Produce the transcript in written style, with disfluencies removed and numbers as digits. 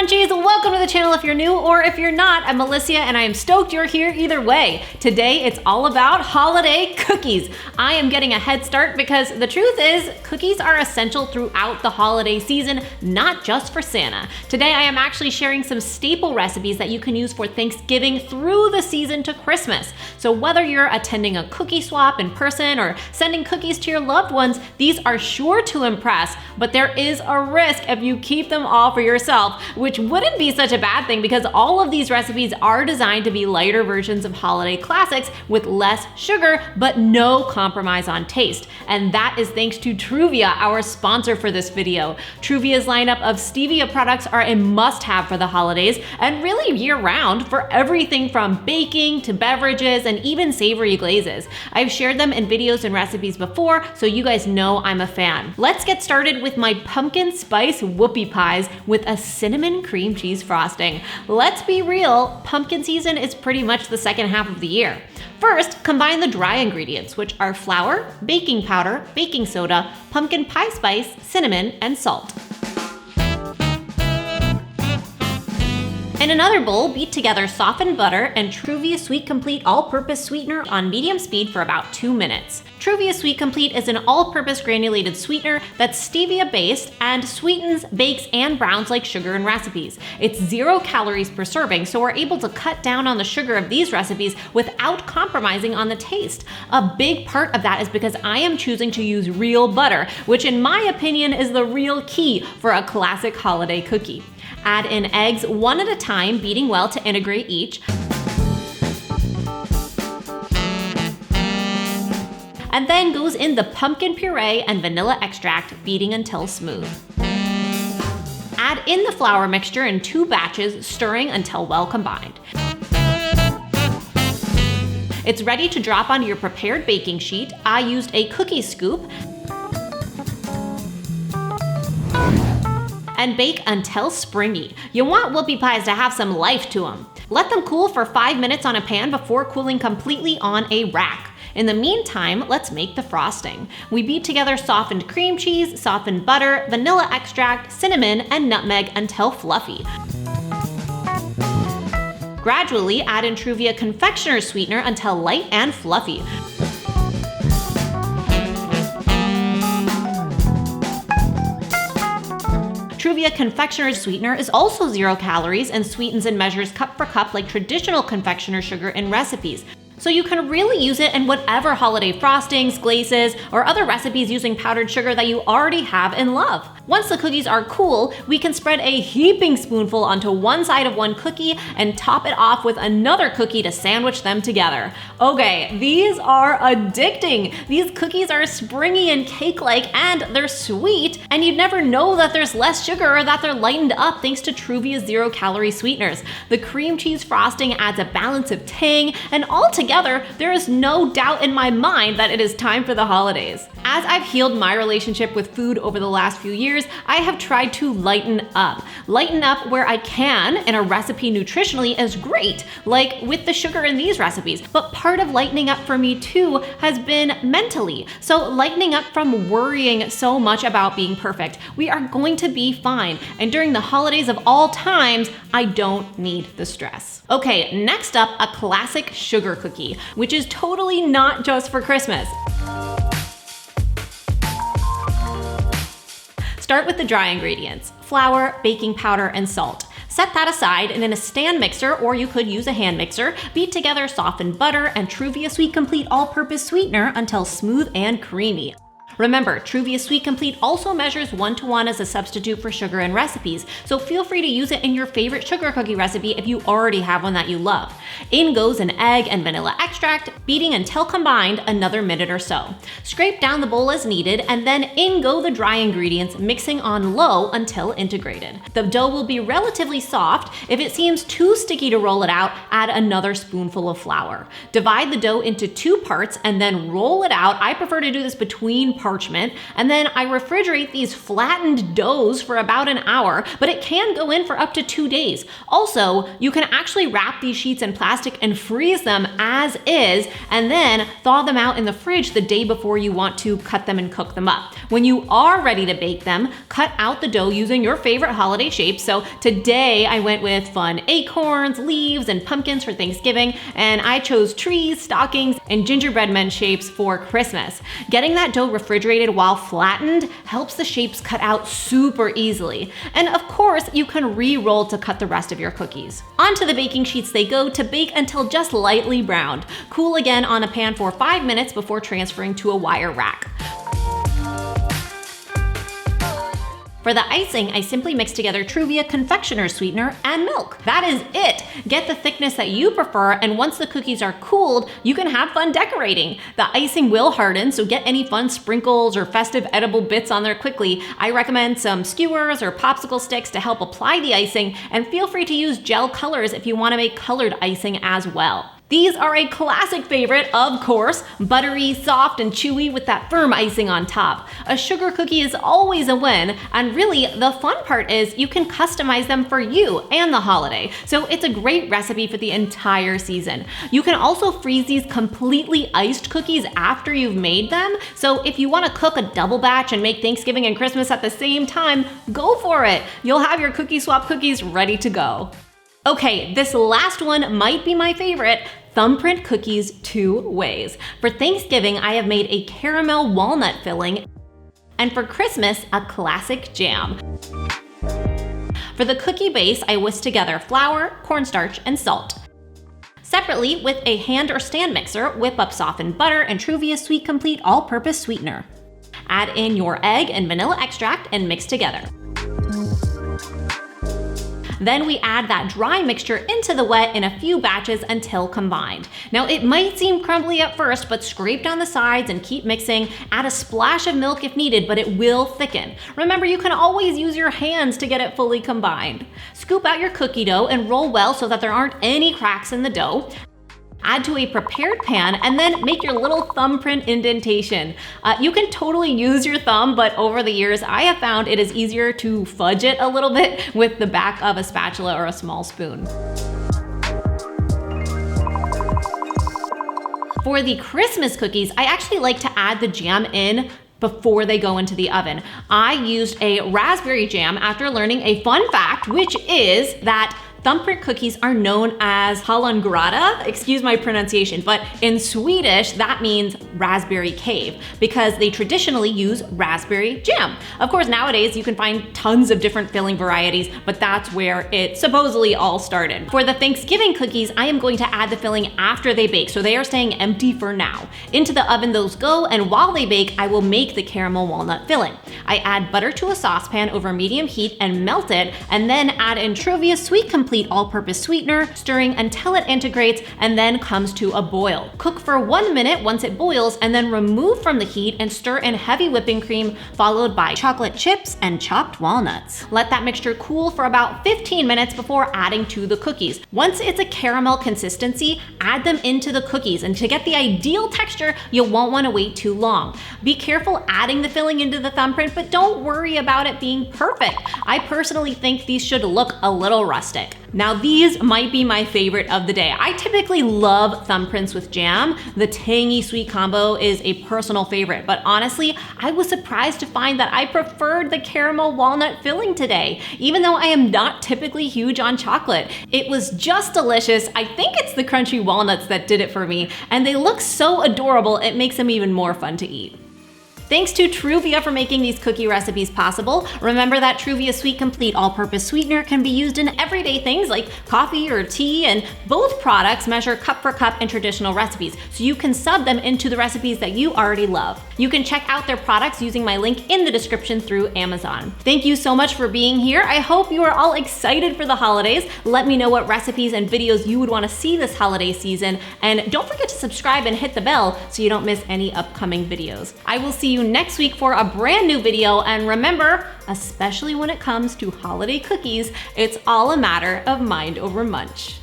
Crunchies, welcome to the channel if you're new, or if you're not, I'm Alicia and I am stoked you're here either way. Today it's all about holiday cookies. I am getting a head start because the truth is cookies are essential throughout the holiday season, not just for Santa. Today I am actually sharing some staple recipes that you can use for Thanksgiving through the season to Christmas. So whether you're attending a cookie swap in person or sending cookies to your loved ones, these are sure to impress, but there is a risk if you keep them all for yourself, which wouldn't be such a bad thing because all of these recipes are designed to be lighter versions of holiday classics with less sugar, but no compromise on taste. And that is thanks to Truvia, our sponsor for this video. Truvia's lineup of stevia products are a must-have for the holidays and really year-round for everything from baking to beverages and even savory glazes. I've shared them in videos and recipes before, so you guys know I'm a fan. Let's get started with my pumpkin spice whoopie pies with a cinnamon cream cheese frosting. Let's be real, pumpkin season is pretty much the second half of the year. First, combine the dry ingredients, which are flour, baking powder, baking soda, pumpkin pie spice, cinnamon, and salt. In another bowl, beat together softened butter and Truvia Sweet Complete all-purpose sweetener on medium speed for about 2 minutes. Truvia Sweet Complete is an all-purpose granulated sweetener that's stevia-based and sweetens, bakes, and browns like sugar in recipes. It's 0 calories per serving, so we're able to cut down on the sugar of these recipes without compromising on the taste. A big part of that is because I am choosing to use real butter, which in my opinion is the real key for a classic holiday cookie. Add in eggs one at a time, beating well to integrate each. And then goes in the pumpkin puree and vanilla extract, beating until smooth. Add in the flour mixture in 2 batches, stirring until well combined. It's ready to drop onto your prepared baking sheet. I used a cookie scoop. And bake until springy. You want whoopie pies to have some life to them. Let them cool for 5 minutes on a pan before cooling completely on a rack. In the meantime, let's make the frosting. We beat together softened cream cheese, softened butter, vanilla extract, cinnamon, and nutmeg until fluffy. Gradually add in Truvia confectioner's sweetener until light and fluffy. Truvia confectioner's sweetener is also 0 calories and sweetens and measures cup for cup like traditional confectioner sugar in recipes. So you can really use it in whatever holiday frostings, glazes, or other recipes using powdered sugar that you already have and love. Once the cookies are cool, we can spread a heaping spoonful onto one side of one cookie and top it off with another cookie to sandwich them together. Okay, these are addicting. These cookies are springy and cake-like and they're sweet, and you'd never know that there's less sugar or that they're lightened up thanks to Truvia's 0-calorie sweeteners. The cream cheese frosting adds a balance of tang, and altogether, there is no doubt in my mind that it is time for the holidays. As I've healed my relationship with food over the last few years, I have tried to lighten up. Lighten up where I can, and a recipe nutritionally is great, like with the sugar in these recipes. But part of lightening up for me too has been mentally. So lightening up from worrying so much about being perfect. We are going to be fine. And during the holidays of all times, I don't need the stress. Okay, next up, a classic sugar cookie, which is totally not just for Christmas. Start with the dry ingredients: flour, baking powder, and salt. Set that aside, and in a stand mixer, or you could use a hand mixer, beat together softened butter and Truvia Sweet Complete all-purpose sweetener until smooth and creamy. Remember, Truvia Sweet Complete also measures 1-to-1 as a substitute for sugar in recipes, so feel free to use it in your favorite sugar cookie recipe if you already have one that you love. In goes an egg and vanilla extract, beating until combined another minute or so. Scrape down the bowl as needed, and then in go the dry ingredients, mixing on low until integrated. The dough will be relatively soft. If it seems too sticky to roll it out, add another spoonful of flour. Divide the dough into 2 parts and then roll it out. I prefer to do this between parchment, and then I refrigerate these flattened doughs for about an hour, but it can go in for up to 2 days. Also, you can actually wrap these sheets in plastic and freeze them as is, and then thaw them out in the fridge the day before you want to cut them and cook them up. When you are ready to bake them, cut out the dough using your favorite holiday shapes. So today I went with fun acorns, leaves, and pumpkins for Thanksgiving, and I chose trees, stockings, and gingerbread men shapes for Christmas. Getting that dough refrigerated while flattened helps the shapes cut out super easily. And of course, you can re-roll to cut the rest of your cookies. Onto the baking sheets they go to bake until just lightly browned. Cool again on a pan for 5 minutes before transferring to a wire rack. For the icing, I simply mix together Truvia confectioner's sweetener and milk. That is it. Get the thickness that you prefer, and once the cookies are cooled, you can have fun decorating. The icing will harden, so get any fun sprinkles or festive edible bits on there quickly. I recommend some skewers or popsicle sticks to help apply the icing, and feel free to use gel colors if you want to make colored icing as well. These are a classic favorite, of course, buttery, soft, and chewy with that firm icing on top. A sugar cookie is always a win, and really the fun part is you can customize them for you and the holiday, so it's a great recipe for the entire season. You can also freeze these completely iced cookies after you've made them, so if you want to cook a double batch and make Thanksgiving and Christmas at the same time, go for it. You'll have your cookie swap cookies ready to go. Okay, this last one might be my favorite. Thumbprint cookies 2 ways. For Thanksgiving, I have made a caramel walnut filling, and for Christmas, a classic jam. For the cookie base, I whisk together flour, cornstarch, and salt. Separately, with a hand or stand mixer, whip up softened butter and Truvia Sweet Complete all-purpose sweetener. Add in your egg and vanilla extract and mix together. Then we add that dry mixture into the wet in a few batches until combined. Now it might seem crumbly at first, but scrape down the sides and keep mixing. Add a splash of milk if needed, but it will thicken. Remember, you can always use your hands to get it fully combined. Scoop out your cookie dough and roll well so that there aren't any cracks in the dough. Add to a prepared pan, and then make your little thumbprint indentation. You can totally use your thumb, but over the years, I have found it is easier to fudge it a little bit with the back of a spatula or a small spoon. For the Christmas cookies, I actually like to add the jam in before they go into the oven. I used a raspberry jam after learning a fun fact, which is that thumbprint cookies are known as hallongrata, excuse my pronunciation, but in Swedish, that means raspberry cave because they traditionally use raspberry jam. Of course, nowadays you can find tons of different filling varieties, but that's where it supposedly all started. For the Thanksgiving cookies, I am going to add the filling after they bake, so they are staying empty for now. Into the oven those go, and while they bake, I will make the caramel walnut filling. I add butter to a saucepan over medium heat and melt it, and then add in Truvia Sweet Complete all-purpose sweetener, stirring until it integrates and then comes to a boil. Cook for 1 minute once it boils, and then remove from the heat and stir in heavy whipping cream, followed by chocolate chips and chopped walnuts. Let that mixture cool for about 15 minutes before adding to the cookies. Once it's a caramel consistency, add them into the cookies, and to get the ideal texture, you won't want to wait too long. Be careful adding the filling into the thumbprint, but don't worry about it being perfect. I personally think these should look a little rustic. Now these might be my favorite of the day. I typically love thumbprints with jam. The tangy sweet combo is a personal favorite, but honestly, I was surprised to find that I preferred the caramel walnut filling today, even though I am not typically huge on chocolate. It was just delicious. I think it's the crunchy walnuts that did it for me, and they look so adorable, it makes them even more fun to eat. Thanks to Truvia for making these cookie recipes possible. Remember that Truvia Sweet Complete all-purpose sweetener can be used in everyday things like coffee or tea, and both products measure cup for cup in traditional recipes, so you can sub them into the recipes that you already love. You can check out their products using my link in the description through Amazon. Thank you so much for being here. I hope you are all excited for the holidays. Let me know what recipes and videos you would want to see this holiday season, and don't forget to subscribe and hit the bell so you don't miss any upcoming videos. I will see you next week for a brand new video, and remember, especially when it comes to holiday cookies, it's all a matter of mind over munch.